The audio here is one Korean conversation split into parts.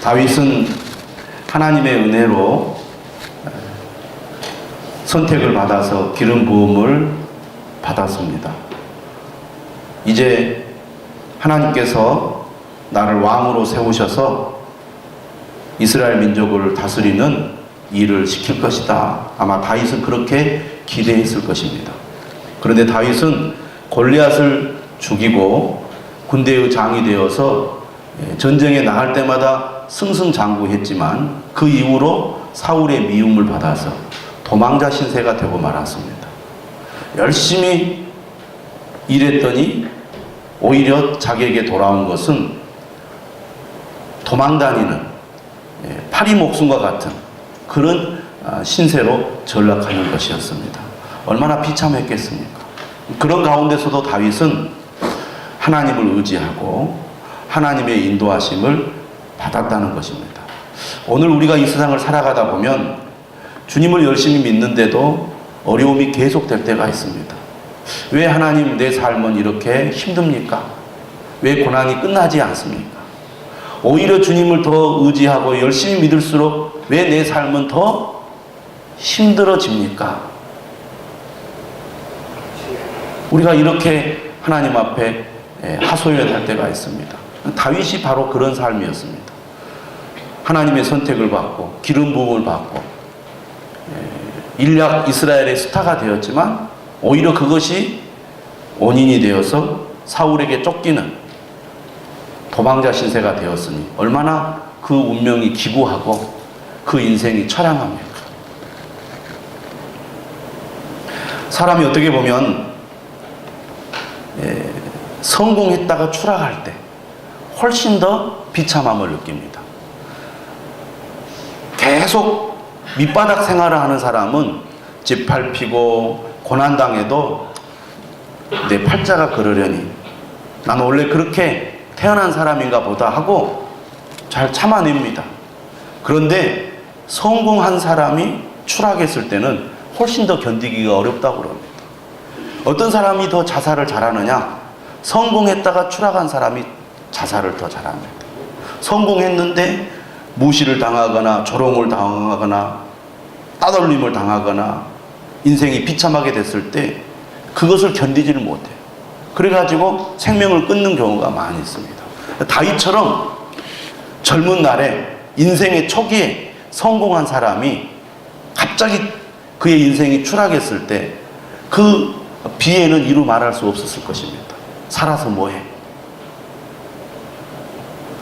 다윗은 하나님의 은혜로 선택을 받아서 기름 부음을 받았습니다. 이제 하나님께서 나를 왕으로 세우셔서 이스라엘 민족을 다스리는 일을 시킬 것이다. 아마 다윗은 그렇게 기대했을 것입니다. 그런데 다윗은 골리앗을 죽이고 군대의 장이 되어서 전쟁에 나갈 때마다 승승장구했지만 그 이후로 사울의 미움을 받아서 도망자 신세가 되고 말았습니다. 열심히 일했더니 오히려 자기에게 돌아온 것은 도망다니는 파리 목숨과 같은 그런 신세로 전락하는 것이었습니다. 얼마나 비참했겠습니까? 그런 가운데서도 다윗은 하나님을 의지하고 하나님의 인도하심을 받았다는 것입니다. 오늘 우리가 이 세상을 살아가다 보면 주님을 열심히 믿는데도 어려움이 계속될 때가 있습니다. 왜 하나님 내 삶은 이렇게 힘듭니까? 왜 고난이 끝나지 않습니까? 오히려 주님을 더 의지하고 열심히 믿을수록 왜 내 삶은 더 힘들어집니까? 우리가 이렇게 하나님 앞에 하소연할 때가 있습니다. 다윗이 바로 그런 삶이었습니다. 하나님의 선택을 받고 기름 부음을 받고 일약 이스라엘의 스타가 되었지만 오히려 그것이 원인이 되어서 사울에게 쫓기는 도망자 신세가 되었으니 얼마나 그 운명이 기구하고 그 인생이 처량합니까? 사람이 어떻게 보면 성공했다가 추락할 때 훨씬 더 비참함을 느낍니다. 계속 밑바닥 생활을 하는 사람은 짓밟히고 고난당해도 내 팔자가 그러려니 나는 원래 그렇게 태어난 사람인가 보다 하고 잘 참아냅니다. 그런데 성공한 사람이 추락했을 때는 훨씬 더 견디기가 어렵다고 그럽니다. 어떤 사람이 더 자살을 잘하느냐? 성공했다가 추락한 사람이 자살을 더 잘합니다. 성공했는데 무시를 당하거나 조롱을 당하거나 따돌림을 당하거나 인생이 비참하게 됐을 때 그것을 견디지를 못해요. 그래가지고 생명을 끊는 경우가 많이 있습니다. 다윗처럼 젊은 날에 인생의 초기에 성공한 사람이 갑자기 그의 인생이 추락했을 때 그 비애는 이루 말할 수 없었을 것입니다. 살아서 뭐해?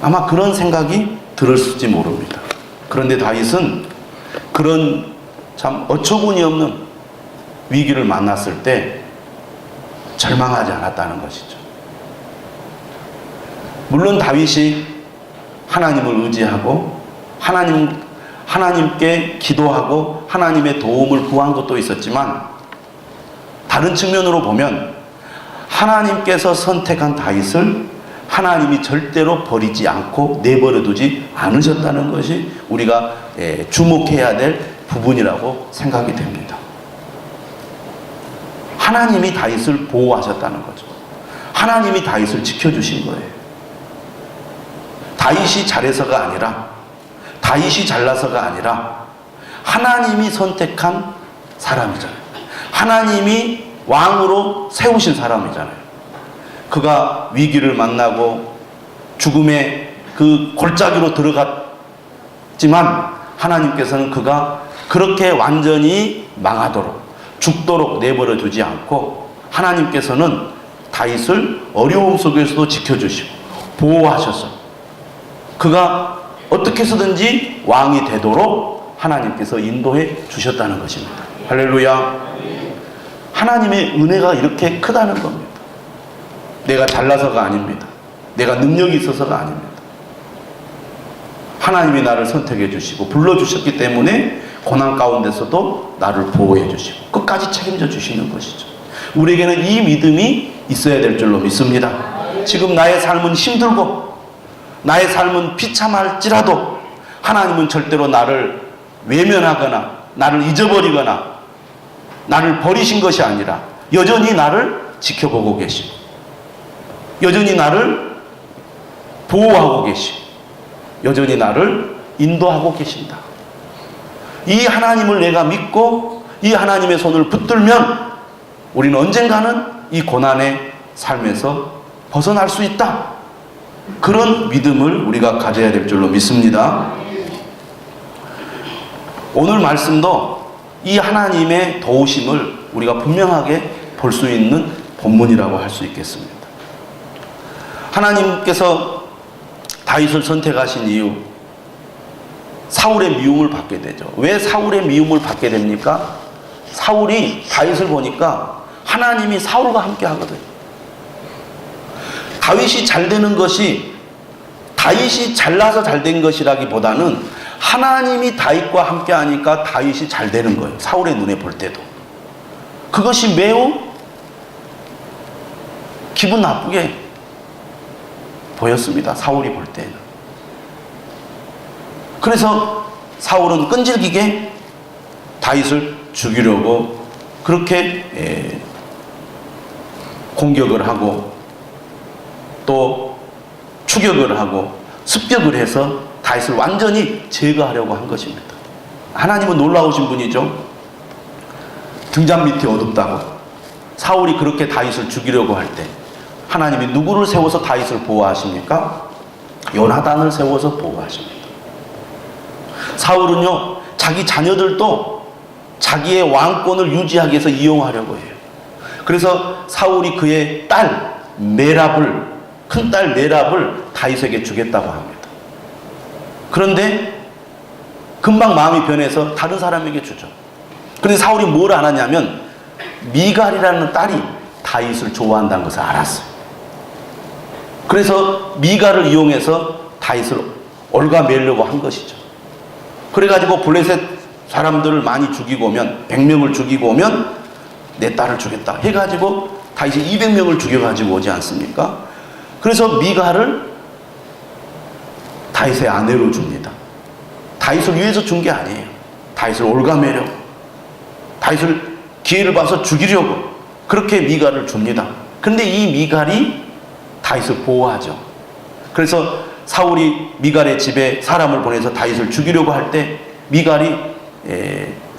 아마 그런 생각이 들었을지 모릅니다. 그런데 다윗은 그런 참 어처구니 없는 위기를 만났을 때 절망하지 않았다는 것이죠. 물론 다윗이 하나님을 의지하고 하나님께 기도하고 하나님의 도움을 구한 것도 있었지만 다른 측면으로 보면 하나님께서 선택한 다윗을 하나님이 절대로 버리지 않고 내버려 두지 않으셨다는 것이 우리가 주목해야 될 부분이라고 생각이 됩니다. 하나님이 다윗을 보호하셨다는 거죠. 하나님이 다윗을 지켜주신 거예요. 다윗이 잘해서가 아니라 다윗이 잘나서가 아니라 하나님이 선택한 사람이잖아요. 하나님이 왕으로 세우신 사람이잖아요. 그가 위기를 만나고 죽음의 그 골짜기로 들어갔지만 하나님께서는 그가 그렇게 완전히 망하도록 죽도록 내버려 두지 않고 하나님께서는 다윗을 어려움 속에서도 지켜주시고 보호하셔서 그가 어떻게 해서든지 왕이 되도록 하나님께서 인도해 주셨다는 것입니다. 할렐루야. 하나님의 은혜가 이렇게 크다는 겁니다. 내가 잘나서가 아닙니다. 내가 능력이 있어서가 아닙니다. 하나님이 나를 선택해 주시고 불러주셨기 때문에 고난 가운데서도 나를 보호해 주시고 끝까지 책임져 주시는 것이죠. 우리에게는 이 믿음이 있어야 될 줄로 믿습니다. 지금 나의 삶은 힘들고 나의 삶은 비참할지라도 하나님은 절대로 나를 외면하거나 나를 잊어버리거나 나를 버리신 것이 아니라 여전히 나를 지켜보고 계시고 여전히 나를 보호하고 계시고 여전히 나를 인도하고 계신다. 이 하나님을 내가 믿고 이 하나님의 손을 붙들면 우리는 언젠가는 이 고난의 삶에서 벗어날 수 있다. 그런 믿음을 우리가 가져야 될 줄로 믿습니다. 오늘 말씀도 이 하나님의 도우심을 우리가 분명하게 볼 수 있는 본문이라고 할 수 있겠습니다. 하나님께서 다윗을 선택하신 이유, 사울의 미움을 받게 되죠. 왜 사울의 미움을 받게 됩니까? 사울이 다윗을 보니까 하나님이 사울과 함께 하거든요. 다윗이 잘 되는 것이 다윗이 잘나서 잘 된 것이라기보다는 하나님이 다윗과 함께 하니까 다윗이 잘 되는 거예요. 사울의 눈에 볼 때도. 그것이 매우 기분 나쁘게 보였습니다. 사울이 볼 때는. 그래서 사울은 끈질기게 다윗을 죽이려고 그렇게 공격을 하고 또 추격을 하고 습격을 해서 다윗을 완전히 제거하려고 한 것입니다. 하나님은 놀라우신 분이죠. 등잔 밑이 어둡다고 사울이 그렇게 다윗을 죽이려고 할 때 하나님이 누구를 세워서 다윗을 보호하십니까? 요나단을 세워서 보호하십니다. 사울은요, 자기 자녀들도 자기의 왕권을 유지하기 위해서 이용하려고 해요. 그래서 사울이 그의 딸 메랍을, 큰딸 메랍을 다윗에게 주겠다고 합니다. 그런데 금방 마음이 변해서 다른 사람에게 주죠. 그런데 사울이 뭘 안 하냐면 미갈이라는 딸이 다윗을 좋아한다는 것을 알았어요. 그래서 미갈을 이용해서 다윗을 올가매려고 한 것이죠. 그래가지고 블레셋 사람들을 많이 죽이고 오면 100명을 죽이고 오면 내 딸을 주겠다 해가지고 다윗이 200명을 죽여가지고 오지 않습니까? 그래서 미갈을 다윗의 아내로 줍니다. 다윗을 위해서 준 게 아니에요. 다윗을 올가매려고, 다윗을 기회를 봐서 죽이려고 그렇게 미갈을 줍니다. 그런데 이 미갈이 다윗을 보호하죠. 그래서 사울이 미갈의 집에 사람을 보내서 다윗을 죽이려고 할 때 미갈이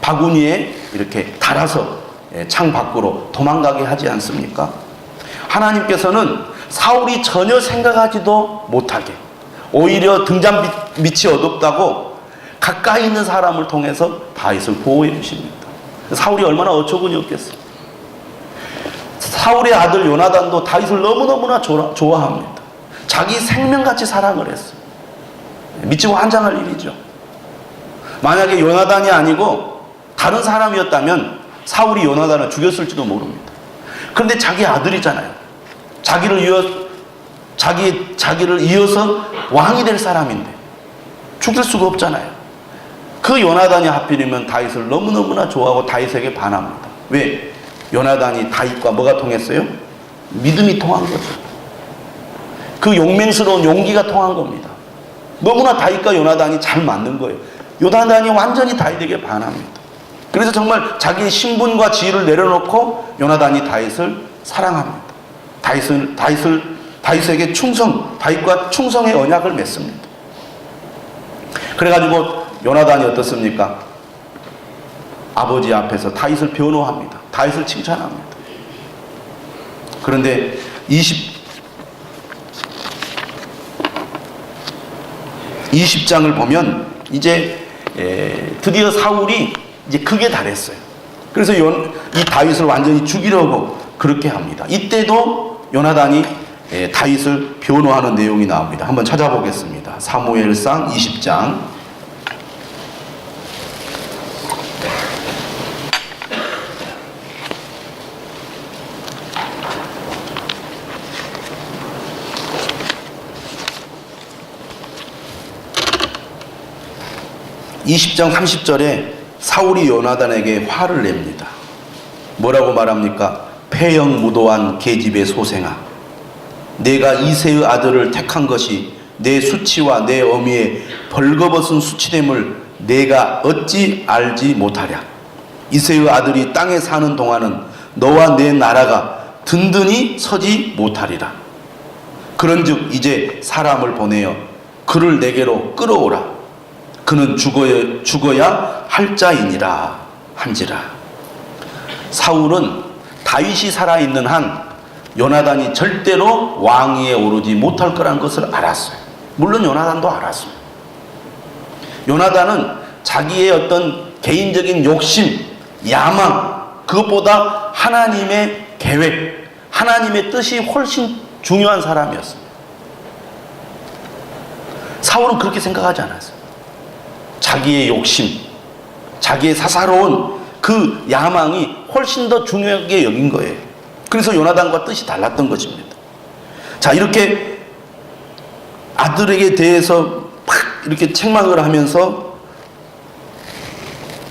바구니에 이렇게 달아서 창 밖으로 도망가게 하지 않습니까? 하나님께서는 사울이 전혀 생각하지도 못하게 오히려 등잔 밑이 어둡다고 가까이 있는 사람을 통해서 다윗을 보호해 주십니다. 사울이 얼마나 어처구니 없겠어요. 사울의 아들 요나단도 다윗을 너무너무나 좋아합니다. 자기 생명같이 사랑을 했어요. 믿지고 환장할 일이죠. 만약에 요나단이 아니고 다른 사람이었다면 사울이 요나단을 죽였을지도 모릅니다. 그런데 자기 아들이잖아요. 자기를 이어서 왕이 될 사람인데 죽일 수가 없잖아요. 그 요나단이 하필이면 다윗을 너무너무나 좋아하고 다윗에게 반합니다. 왜? 요나단이 다윗과 뭐가 통했어요? 믿음이 통한 거죠. 그 용맹스러운 용기가 통한 겁니다. 너무나 다윗과 요나단이 잘 맞는 거예요. 요나단이 완전히 다윗에게 반합니다. 그래서 정말 자기의 신분과 지위를 내려놓고 요나단이 다윗을 사랑합니다. 다윗에게 다윗과 충성의 언약을 맺습니다. 그래가지고 요나단이 어떻습니까? 아버지 앞에서 다윗을 변호합니다. 다윗을 칭찬합니다. 그런데 20장을 보면 이제 드디어 사울이 이제 극에 달했어요. 그래서 이 다윗을 완전히 죽이려고 그렇게 합니다. 이때도 요나단이 다윗을 변호하는 내용이 나옵니다. 한번 찾아보겠습니다. 사무엘상 20장 20장 30절에 사울이 요나단에게 화를 냅니다. 뭐라고 말합니까? 폐영무도한 계집의 소생아, 내가 이새의 아들을 택한 것이 내 수치와 내 어미의 벌거벗은 수치됨을 내가 어찌 알지 못하랴. 이새의 아들이 땅에 사는 동안은 너와 내 나라가 든든히 서지 못하리라. 그런즉 이제 사람을 보내어 그를 내게로 끌어오라. 그는 죽어야 할 자이니라 한지라. 사울은 다윗이 살아있는 한 요나단이 절대로 왕위에 오르지 못할 거란 것을 알았어요. 물론 요나단도 알았어요. 요나단은 자기의 어떤 개인적인 욕심, 야망, 그것보다 하나님의 계획, 하나님의 뜻이 훨씬 중요한 사람이었어요. 사울은 그렇게 생각하지 않았어요. 자기의 욕심, 자기의 사사로운 그 야망이 훨씬 더 중요하게 여긴 거예요. 그래서 요나단과 뜻이 달랐던 것입니다. 자, 이렇게 아들에게 대해서 막 이렇게 책망을 하면서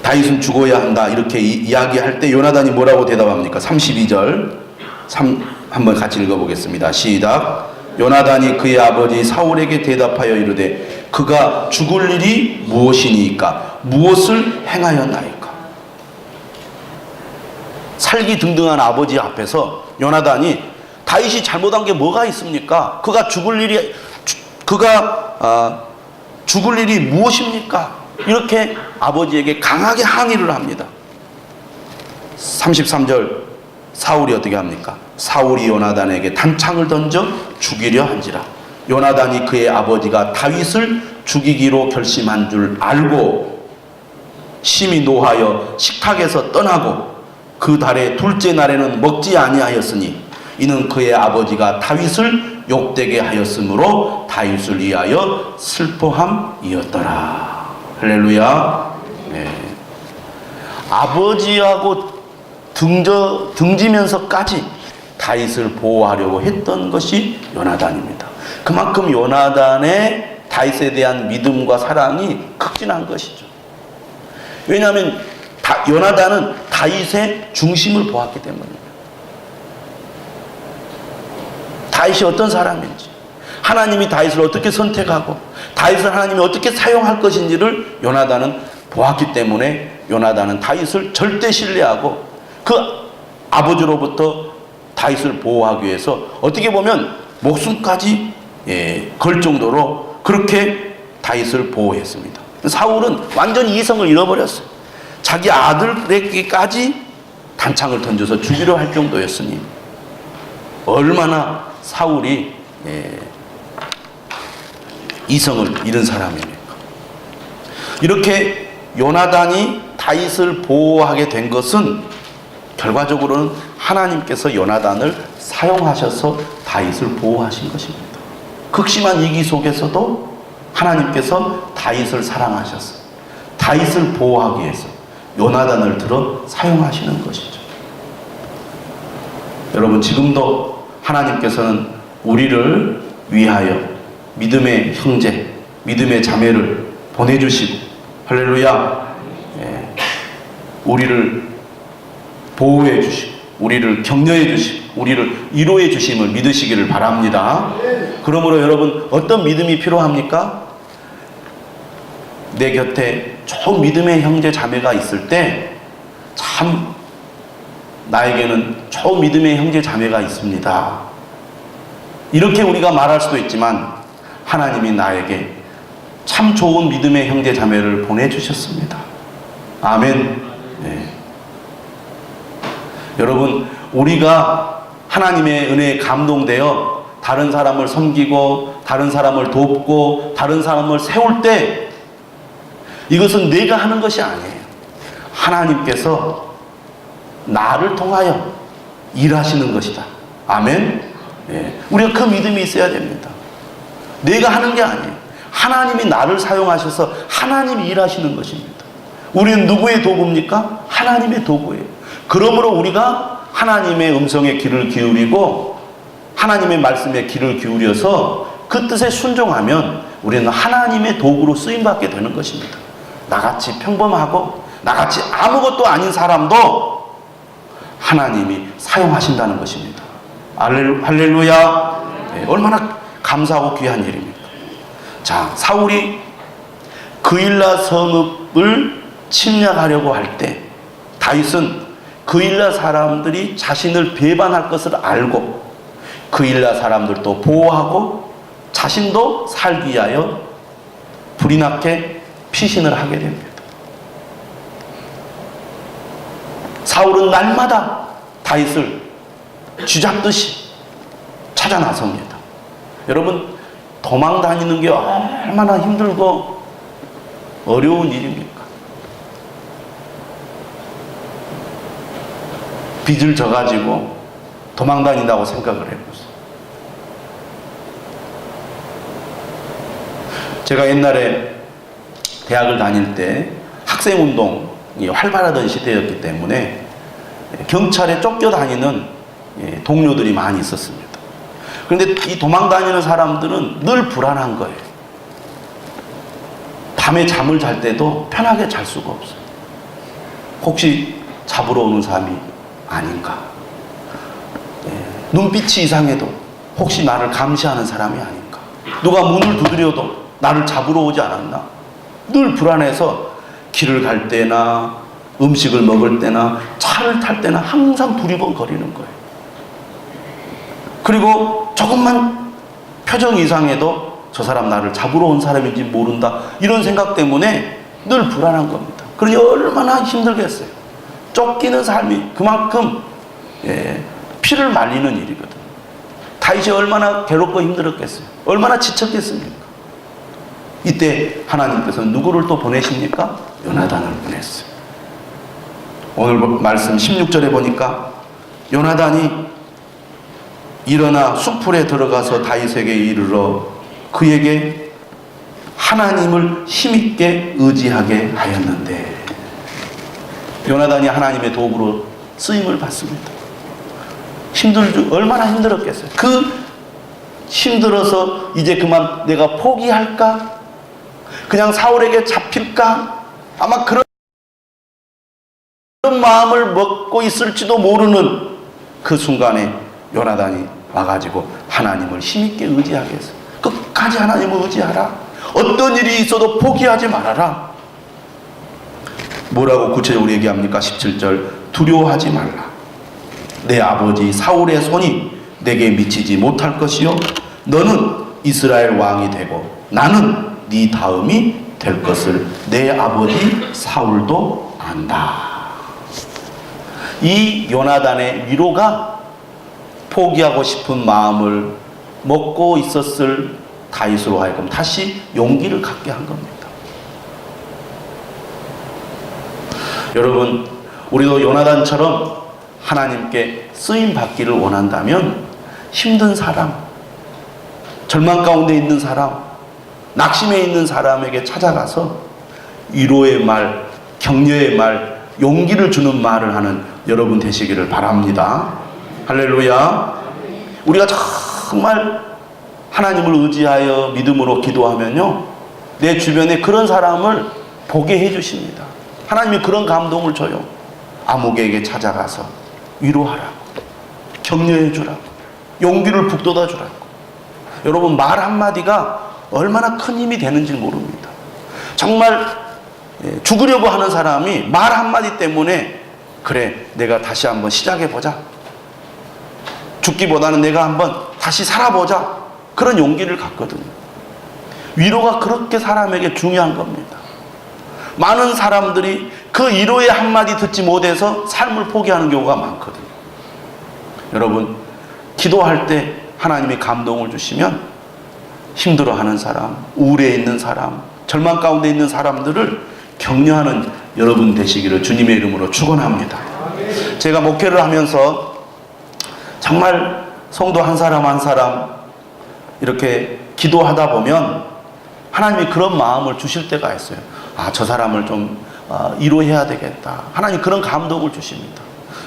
다윗은 죽어야 한다 이렇게 이야기할 때 요나단이 뭐라고 대답합니까? 32절 한번 같이 읽어보겠습니다. 시작. 요나단이 그의 아버지 사울에게 대답하여 이르되 그가 죽을 일이 무엇이니까 무엇을 행하였나이까. 살기 등등한 아버지 앞에서 요나단이 다윗이 잘못한 게 뭐가 있습니까? 그가 죽을 일이 무엇입니까? 이렇게 아버지에게 강하게 항의를 합니다. 33절 사울이 어떻게 합니까? 사울이 요나단에게 단창을 던져 죽이려 한지라. 요나단이 그의 아버지가 다윗을 죽이기로 결심한 줄 알고 심히 노하여 식탁에서 떠나고 그 달의 둘째 날에는 먹지 아니하였으니 이는 그의 아버지가 다윗을 욕되게 하였으므로 다윗을 위하여 슬퍼함이었더라. 할렐루야. 네. 아버지하고 등지면서까지 다윗을 보호하려고 했던 것이 요나단입니다. 그만큼 요나단의 다윗에 대한 믿음과 사랑이 극진한 것이죠. 왜냐하면 요나단은 다윗의 중심을 보았기 때문입니다. 다윗이 어떤 사람인지, 하나님이 다윗을 어떻게 선택하고 다윗을 하나님이 어떻게 사용할 것인지를 요나단은 보았기 때문에 요나단은 다윗을 절대 신뢰하고 그 아버지로부터 다윗을 보호하기 위해서 어떻게 보면 목숨까지 걸 정도로 그렇게 다윗을 보호했습니다. 사울은 완전히 이성을 잃어버렸어요. 자기 아들에게까지 단창을 던져서 죽이려 할 정도였으니 얼마나 사울이 이성을 잃은 사람입니까? 이렇게 요나단이 다윗을 보호하게 된 것은 결과적으로는 하나님께서 요나단을 사용하셔서 다윗을 보호하신 것입니다. 극심한 위기 속에서도 하나님께서 다윗을 사랑하셨어요. 다윗을 보호하기 위해서 요나단을 들어 사용하시는 것이죠. 여러분, 지금도 하나님께서는 우리를 위하여 믿음의 형제, 믿음의 자매를 보내주시고, 할렐루야, 우리를 보호해 주시고, 우리를 격려해 주시고, 우리를 위로해 주심을 믿으시기를 바랍니다. 그러므로 여러분, 어떤 믿음이 필요합니까? 내 곁에 좋은 믿음의 형제 자매가 있을 때 참 나에게는 좋은 믿음의 형제 자매가 있습니다. 이렇게 우리가 말할 수도 있지만 하나님이 나에게 참 좋은 믿음의 형제 자매를 보내주셨습니다. 아멘. 네. 여러분, 우리가 하나님의 은혜에 감동되어 다른 사람을 섬기고 다른 사람을 돕고 다른 사람을 세울 때 이것은 내가 하는 것이 아니에요. 하나님께서 나를 통하여 일하시는 것이다. 아멘. 네. 우리가 그 믿음이 있어야 됩니다. 내가 하는 게 아니에요. 하나님이 나를 사용하셔서 하나님이 일하시는 것입니다. 우리는 누구의 도구입니까? 하나님의 도구예요. 그러므로 우리가 하나님의 음성에 귀를 기울이고 하나님의 말씀에 귀를 기울여서 그 뜻에 순종하면 우리는 하나님의 도구로 쓰임받게 되는 것입니다. 나같이 평범하고 나같이 아무것도 아닌 사람도 하나님이 사용하신다는 것입니다. 할렐루야. 네, 얼마나 감사하고 귀한 일입니까? 자, 사울이 그일라 성읍을 침략하려고 할 때 다윗은 그일라 사람들이 자신을 배반할 것을 알고 그일라 사람들도 보호하고 자신도 살기 위하여 불이 나게 피신을 하게 됩니다. 사울은 날마다 다윗을 쥐잡듯이 찾아 나섭니다. 여러분, 도망 다니는 게 얼마나 힘들고 어려운 일입니까? 빚을 져가지고 도망 다닌다고 생각을 해보세요. 제가 옛날에 대학을 다닐 때 학생운동이 활발하던 시대였기 때문에 경찰에 쫓겨다니는 동료들이 많이 있었습니다. 그런데 이 도망 다니는 사람들은 늘 불안한 거예요. 밤에 잠을 잘 때도 편하게 잘 수가 없어요. 혹시 잡으러 오는 사람이 아닌가? 눈빛이 이상해도 혹시 나를 감시하는 사람이 아닌가? 누가 문을 두드려도 나를 잡으러 오지 않았나? 늘 불안해서 길을 갈 때나 음식을 먹을 때나 차를 탈 때나 항상 두리번거리는 거예요. 그리고 조금만 표정이 이상해도 저 사람 나를 잡으러 온 사람인지 모른다, 이런 생각 때문에 늘 불안한 겁니다. 그러니 얼마나 힘들겠어요. 쫓기는 삶이 그만큼 피를 말리는 일이거든요. 다윗이 얼마나 괴롭고 힘들었겠어요. 얼마나 지쳤겠습니까? 이때 하나님께서는 누구를 또 보내십니까? 요나단을 보냈어요. 오늘 말씀 16절에 보니까 요나단이 일어나 숲풀에 들어가서 다윗에게 이르러 그에게 하나님을 힘있게 의지하게 하였는데, 요나단이 하나님의 도구로 쓰임을 받습니다. 얼마나 힘들었겠어요. 그 힘들어서 이제 그만 내가 포기할까? 그냥 사울에게 잡힐까? 아마 그런 마음을 먹고 있을지도 모르는 그 순간에 요나단이 와가지고 하나님을 힘있게 의지하게 했어요. 끝까지 하나님을 의지하라. 어떤 일이 있어도 포기하지 말아라. 뭐라고 구체적으로 얘기합니까? 17절, 두려워하지 말라. 내 아버지 사울의 손이 내게 미치지 못할 것이요 너는 이스라엘 왕이 되고 나는 네 다음이 될 것을 내 아버지 사울도 안다. 이 요나단의 위로가 포기하고 싶은 마음을 먹고 있었을 다윗으로 하여금 다시 용기를 갖게 한 겁니다. 여러분, 우리도 요나단처럼 하나님께 쓰임 받기를 원한다면 힘든 사람, 절망 가운데 있는 사람, 낙심해 있는 사람에게 찾아가서 위로의 말, 격려의 말, 용기를 주는 말을 하는 여러분 되시기를 바랍니다. 할렐루야. 우리가 정말 하나님을 의지하여 믿음으로 기도하면요, 내 주변에 그런 사람을 보게 해주십니다. 하나님이 그런 감동을 줘요. 아무개에게 찾아가서 위로하라고, 격려해 주라고, 용기를 북돋아 주라고. 여러분, 말 한마디가 얼마나 큰 힘이 되는지 모릅니다. 정말 죽으려고 하는 사람이 말 한마디 때문에 그래, 내가 다시 한번 시작해보자, 죽기보다는 내가 한번 다시 살아보자, 그런 용기를 갖거든요. 위로가 그렇게 사람에게 중요한 겁니다. 많은 사람들이 그 위로의 한마디 듣지 못해서 삶을 포기하는 경우가 많거든요. 여러분, 기도할 때 하나님이 감동을 주시면 힘들어하는 사람, 우울해 있는 사람, 절망 가운데 있는 사람들을 격려하는 여러분 되시기를 주님의 이름으로 축원합니다. 제가 목회를 하면서 정말 성도 한 사람 한 사람 이렇게 기도하다 보면 하나님이 그런 마음을 주실 때가 있어요. 아, 저 사람을 좀 위로해야 되겠다. 하나님 그런 감동을 주십니다.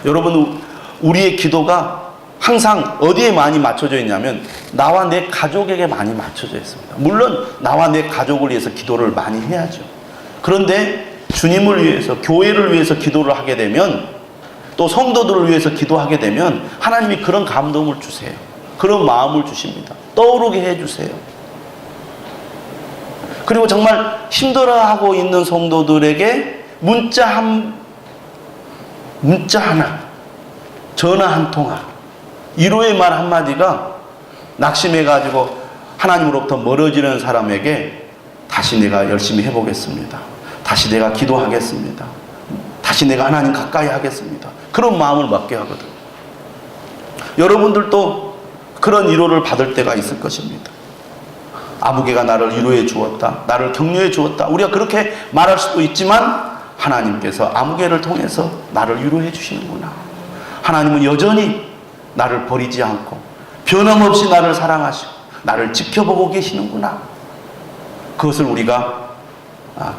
여러분, 우리의 기도가 항상 어디에 많이 맞춰져 있냐면 나와 내 가족에게 많이 맞춰져 있습니다. 물론 나와 내 가족을 위해서 기도를 많이 해야죠. 그런데 주님을 위해서, 교회를 위해서 기도를 하게 되면, 또 성도들을 위해서 기도하게 되면 하나님이 그런 감동을 주세요. 그런 마음을 주십니다. 떠오르게 해주세요. 그리고 정말 힘들어하고 있는 성도들에게 문자 하나, 전화 한 통화, 위로의 말 한마디가 낙심해가지고 하나님으로부터 멀어지는 사람에게 다시 내가 열심히 해보겠습니다. 다시 내가 기도하겠습니다. 다시 내가 하나님 가까이 하겠습니다. 그런 마음을 먹게 하거든. 여러분들도 그런 위로를 받을 때가 있을 것입니다. 아무개가 나를 위로해 주었다, 나를 격려해 주었다, 우리가 그렇게 말할 수도 있지만 하나님께서 아무개를 통해서 나를 위로해 주시는구나. 하나님은 여전히 나를 버리지 않고 변함없이 나를 사랑하시고 나를 지켜보고 계시는구나. 그것을 우리가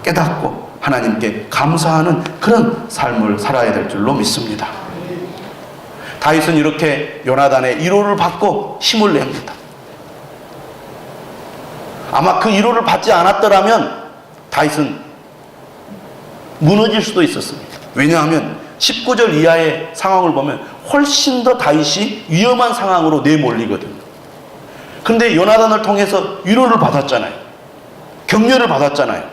깨닫고 하나님께 감사하는 그런 삶을 살아야 될 줄로 믿습니다. 다윗은 이렇게 요나단의 위로를 받고 힘을 냅니다. 아마 그 위로를 받지 않았더라면 다윗은 무너질 수도 있었습니다. 왜냐하면 19절 이하의 상황을 보면 훨씬 더 다윗이 위험한 상황으로 내몰리거든요. 그런데 요나단을 통해서 위로를 받았잖아요. 격려를 받았잖아요.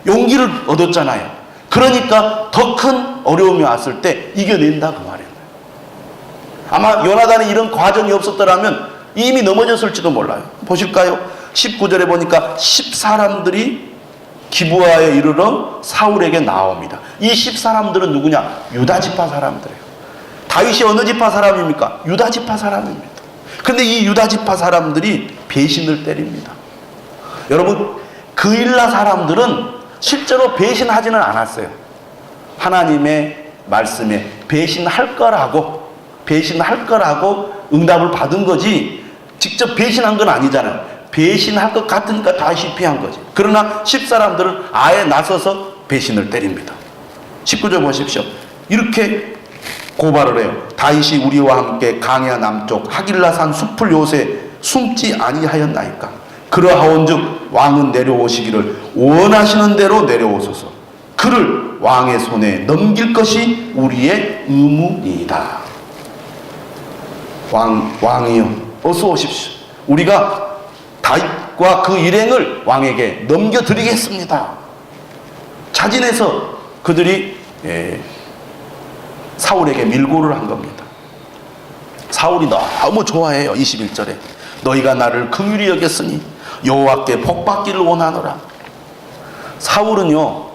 용기를 얻었잖아요. 그러니까 더 큰 어려움이 왔을 때 이겨낸다 그 말이에요. 아마 요나단이 이런 과정이 없었더라면 이미 넘어졌을지도 몰라요. 보실까요? 19절에 보니까 10사람들이 기브아에 이르러 사울에게 나옵니다. 이 10사람들은 누구냐? 유다 지파 사람들이에요. 다윗이 어느 지파 사람입니까? 유다 지파 사람입니다. 그런데 이 유다 지파 사람들이 배신을 때립니다. 여러분, 그일라 사람들은 실제로 배신하지는 않았어요. 하나님의 말씀에 배신할 거라고 응답을 받은 거지 직접 배신한 건 아니잖아요. 배신할 것 같으니까 다시 피한 거지. 그러나 10사람들은 아예 나서서 배신을 때립니다. 19절 보십시오. 이렇게 고발을 해요. 다윗이 우리와 함께 강야 남쪽 하길라산 숲을 요새 숨지 아니하였나이까. 그러하온즉 왕은 내려오시기를 원하시는 대로 내려오소서. 그를 왕의 손에 넘길 것이 우리의 의무이다. 왕이여 어서 오십시오. 우리가 다윗과 그 일행을 왕에게 넘겨드리겠습니다. 자진해서 그들이 사울에게 밀고를 한 겁니다. 사울이 너무 좋아해요. 21절에 너희가 나를 긍휼히 여겼으니 여호와께 복받기를 원하노라. 사울은요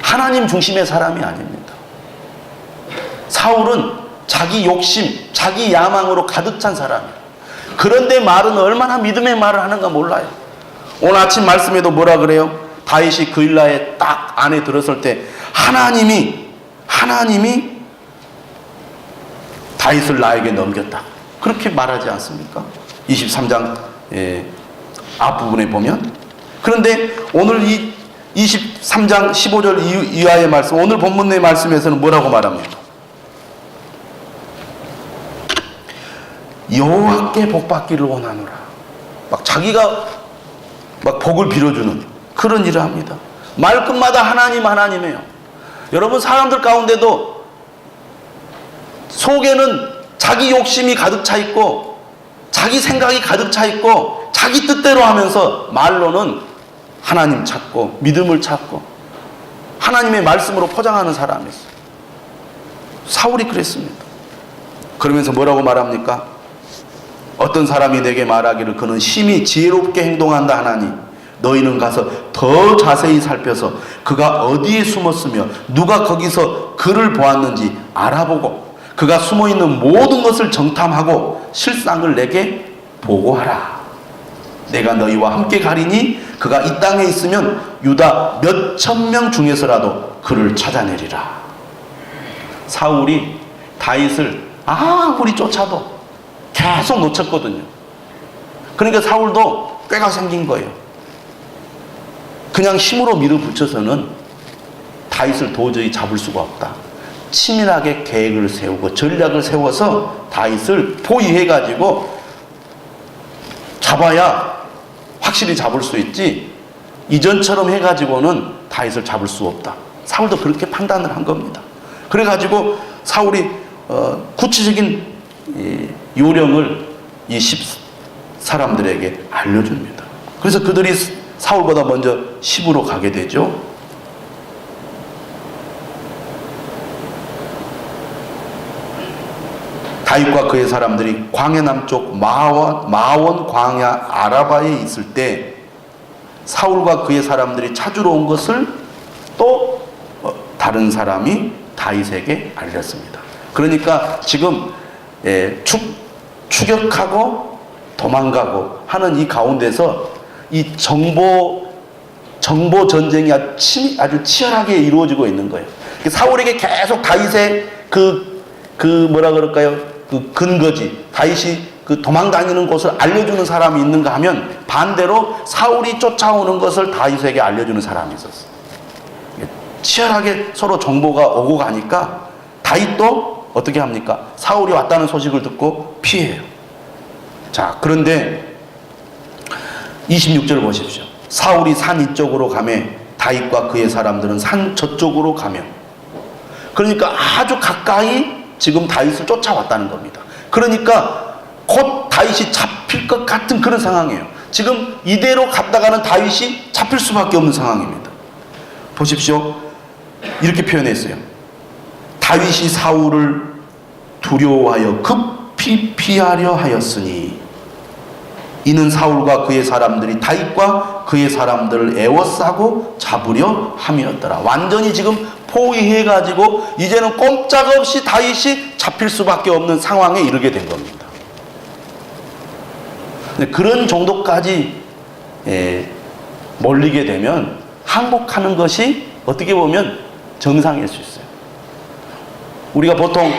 하나님 중심의 사람이 아닙니다. 사울은 자기 욕심, 자기 야망으로 가득 찬 사람이에요. 그런데 말은 얼마나 믿음의 말을 하는가 몰라요. 오늘 아침 말씀에도 뭐라 그래요? 다윗이 그일라에 딱 안에 들었을 때 하나님이 다윗을 나에게 넘겼다. 그렇게 말하지 않습니까? 23장 앞부분에 보면. 그런데 오늘 이 23장 15절 이하의 말씀, 오늘 본문의 말씀에서는 뭐라고 말합니까? 여호와께 복받기를 원하노라. 막 자기가 막 복을 빌어주는 그런 일을 합니다. 말끝마다 하나님이에요. 여러분, 사람들 가운데도 속에는 자기 욕심이 가득 차 있고 자기 생각이 가득 차 있고 자기 뜻대로 하면서 말로는 하나님 찾고 믿음을 찾고 하나님의 말씀으로 포장하는 사람이 있어요. 사울이 그랬습니다. 그러면서 뭐라고 말합니까? 어떤 사람이 내게 말하기를 그는 심히 지혜롭게 행동한다 하나니 너희는 가서 더 자세히 살펴서 그가 어디에 숨었으며 누가 거기서 그를 보았는지 알아보고 그가 숨어있는 모든 것을 정탐하고 실상을 내게 보고하라. 내가 너희와 함께 가리니 그가 이 땅에 있으면 유다 몇천 명 중에서라도 그를 찾아내리라. 사울이 다윗을 아무리 쫓아도 계속 놓쳤거든요. 그러니까 사울도 꾀가 생긴 거예요. 그냥 힘으로 밀어붙여서는 다윗을 도저히 잡을 수가 없다. 치밀하게 계획을 세우고 전략을 세워서 다윗을 포위해가지고 잡아야 확실히 잡을 수 있지 이전처럼 해가지고는 다윗을 잡을 수 없다. 사울도 그렇게 판단을 한 겁니다. 그래가지고 사울이 구체적인 요령을 이 10사람들에게 알려줍니다. 그래서 그들이 사울보다 먼저 시브로 가게 되죠. 다윗과 그의 사람들이 광야 남쪽 마원 광야 아라바에 있을 때 사울과 그의 사람들이 찾으러 온 것을 또 다른 사람이 다윗에게 알렸습니다. 그러니까 지금 추격하고 도망가고 하는 이 가운데서 이 정보 전쟁이 아주 치열하게 이루어지고 있는 거예요. 사울에게 계속 다윗의 뭐라 그럴까요? 그 근거지, 다윗이 그 도망다니는 곳을 알려주는 사람이 있는가 하면 반대로 사울이 쫓아오는 것을 다윗에게 알려주는 사람이 있었어요. 치열하게 서로 정보가 오고 가니까 다윗도 어떻게 합니까? 사울이 왔다는 소식을 듣고 피해요. 자, 그런데 26절 보십시오. 사울이 산 이쪽으로 가매 다윗과 그의 사람들은 산 저쪽으로 가며, 그러니까 아주 가까이 지금 다윗을 쫓아왔다는 겁니다. 그러니까 곧 다윗이 잡힐 것 같은 그런 상황이에요. 지금 이대로 갔다가는 다윗이 잡힐 수밖에 없는 상황입니다. 보십시오. 이렇게 표현했어요. 다윗이 사울을 두려워하여 급히 피하려 하였으니 이는 사울과 그의 사람들이 다윗과 그의 사람들을 애워싸고 잡으려 함이었더라. 완전히 지금 포위해가지고 이제는 꼼짝없이 다윗이 잡힐 수밖에 없는 상황에 이르게 된 겁니다. 그런 정도까지 몰리게 되면 항복하는 것이 어떻게 보면 정상일 수 있어요. 우리가 보통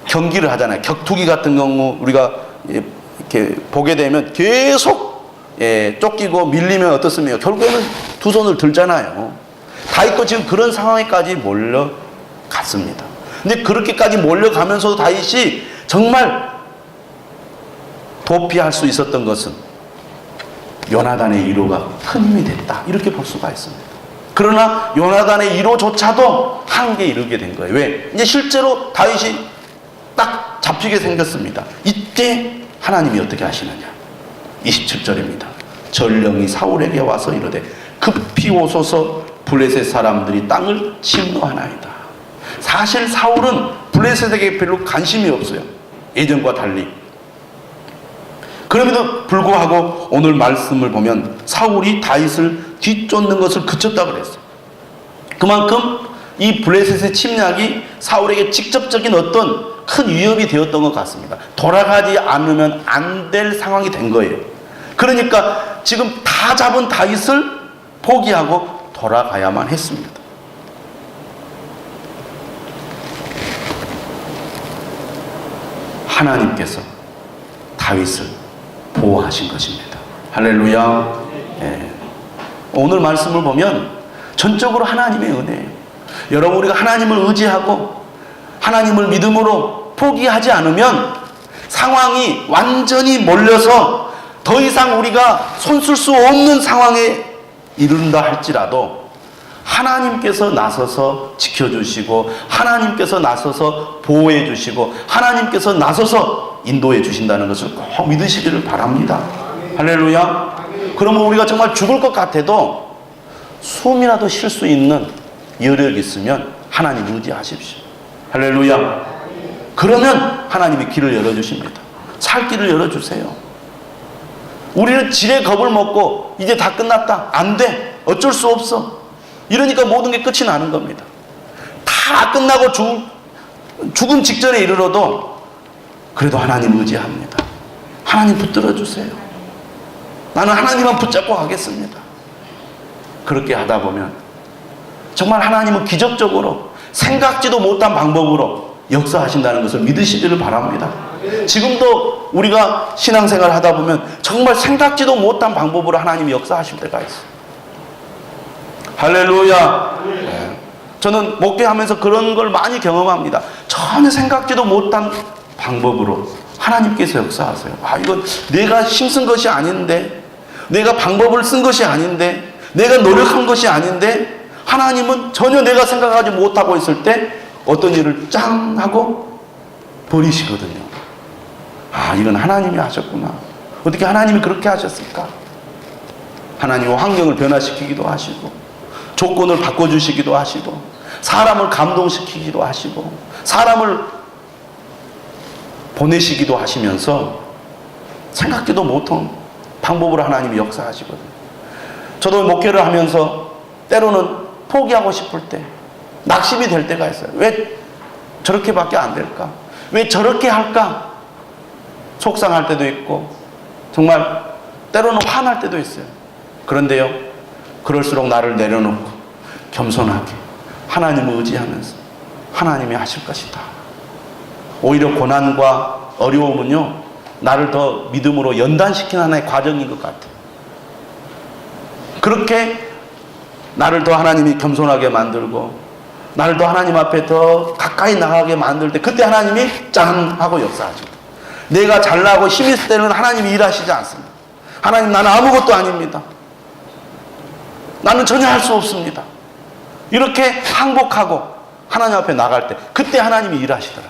경기를 하잖아요. 격투기 같은 경우 우리가 이렇게 보게 되면 계속 쫓기고 밀리면 어떻습니까? 결국에는 두 손을 들잖아요. 다윗도 지금 그런 상황에까지 몰려갔습니다. 근데 그렇게까지 몰려가면서도 다윗이 정말 도피할 수 있었던 것은 요나단의 위로가 큰 힘이 됐다, 이렇게 볼 수가 있습니다. 그러나 요나단의 위로조차도 한계에 이르게 된 거예요. 왜? 이제 실제로 다윗이 딱 잡히게 생겼습니다. 이때 하나님이 어떻게 하시느냐? 27절입니다. 전령이 사울에게 와서 이르되 급히 오소서 블레셋 사람들이 땅을 침노하나이다. 사실 사울은 블레셋에게 별로 관심이 없어요. 예전과 달리. 그럼에도 불구하고 오늘 말씀을 보면 사울이 다윗을 뒤쫓는 것을 그쳤다고 그랬어요. 그만큼 이 블레셋의 침략이 사울에게 직접적인 어떤 큰 위협이 되었던 것 같습니다. 돌아가지 않으면 안 될 상황이 된 거예요. 그러니까 지금 다 잡은 다윗을 포기하고 돌아가야만 했습니다. 하나님께서 다윗을 보호하신 것입니다. 할렐루야. 오늘 말씀을 보면 전적으로 하나님의 은혜예요. 여러분, 우리가 하나님을 의지하고 하나님을 믿음으로 포기하지 않으면 상황이 완전히 몰려서 더 이상 우리가 손쓸 수 없는 상황에 이른다 할지라도 하나님께서 나서서 지켜주시고 하나님께서 나서서 보호해 주시고 하나님께서 나서서 인도해 주신다는 것을 꼭 믿으시기를 바랍니다. 할렐루야. 그러면 우리가 정말 죽을 것 같아도 숨이라도 쉴 수 있는 여력이 있으면 하나님 의지하십시오. 할렐루야. 그러면 하나님이 길을 열어주십니다. 살 길을 열어주세요. 우리는 지레 겁을 먹고 이제 다 끝났다, 안 돼, 어쩔 수 없어, 이러니까 모든 게 끝이 나는 겁니다. 다 끝나고 죽음 직전에 이르러도 그래도 하나님 의지합니다. 하나님 붙들어 주세요. 나는 하나님만 붙잡고 가겠습니다. 그렇게 하다 보면 정말 하나님은 기적적으로 생각지도 못한 방법으로 역사하신다는 것을 믿으시기를 바랍니다. 지금도 우리가 신앙생활 하다 보면 정말 생각지도 못한 방법으로 하나님이 역사하실 때가 있어요. 할렐루야. 저는 목회하면서 그런 걸 많이 경험합니다. 전혀 생각지도 못한 방법으로 하나님께서 역사하세요. 이건 내가 힘쓴 것이 아닌데, 내가 방법을 쓴 것이 아닌데, 내가 노력한 것이 아닌데, 하나님은 전혀 내가 생각하지 못하고 있을 때 어떤 일을 짱 하고 버리시거든요. 이건 하나님이 하셨구나. 어떻게 하나님이 그렇게 하셨을까? 하나님은 환경을 변화시키기도 하시고, 조건을 바꿔주시기도 하시고, 사람을 감동시키기도 하시고, 사람을 보내시기도 하시면서 생각지도 못한 방법으로 하나님이 역사하시거든요. 저도 목회를 하면서 때로는 포기하고 싶을 때, 낙심이 될 때가 있어요. 왜 저렇게밖에 안 될까? 왜 저렇게 할까? 속상할 때도 있고 정말 때로는 화날 때도 있어요. 그런데요, 그럴수록 나를 내려놓고 겸손하게 하나님을 의지하면서 하나님이 하실 것이다. 오히려 고난과 어려움은요, 나를 더 믿음으로 연단시키는 하나의 과정인 것 같아요. 그렇게 나를 더 하나님이 겸손하게 만들고 나를 더 하나님 앞에 더 가까이 나가게 만들 때, 그때 하나님이 짠 하고 역사하죠. 내가 잘나고 힘이 있을 때는 하나님이 일하시지 않습니다. 하나님, 나는 아무것도 아닙니다. 나는 전혀 할 수 없습니다. 이렇게 항복하고 하나님 앞에 나갈 때, 그때 하나님이 일하시더라.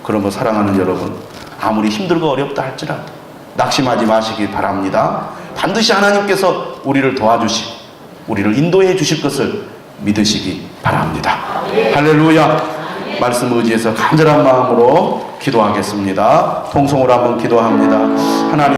그러면 사랑하는 여러분, 아무리 힘들고 어렵다 할지라도 낙심하지 마시기 바랍니다. 반드시 하나님께서 우리를 도와주시고 우리를 인도해 주실 것을 믿으시기 바랍니다. 할렐루야. 말씀 의지해서 간절한 마음으로 기도하겠습니다. 통성으로 한번 기도합니다. 하나님,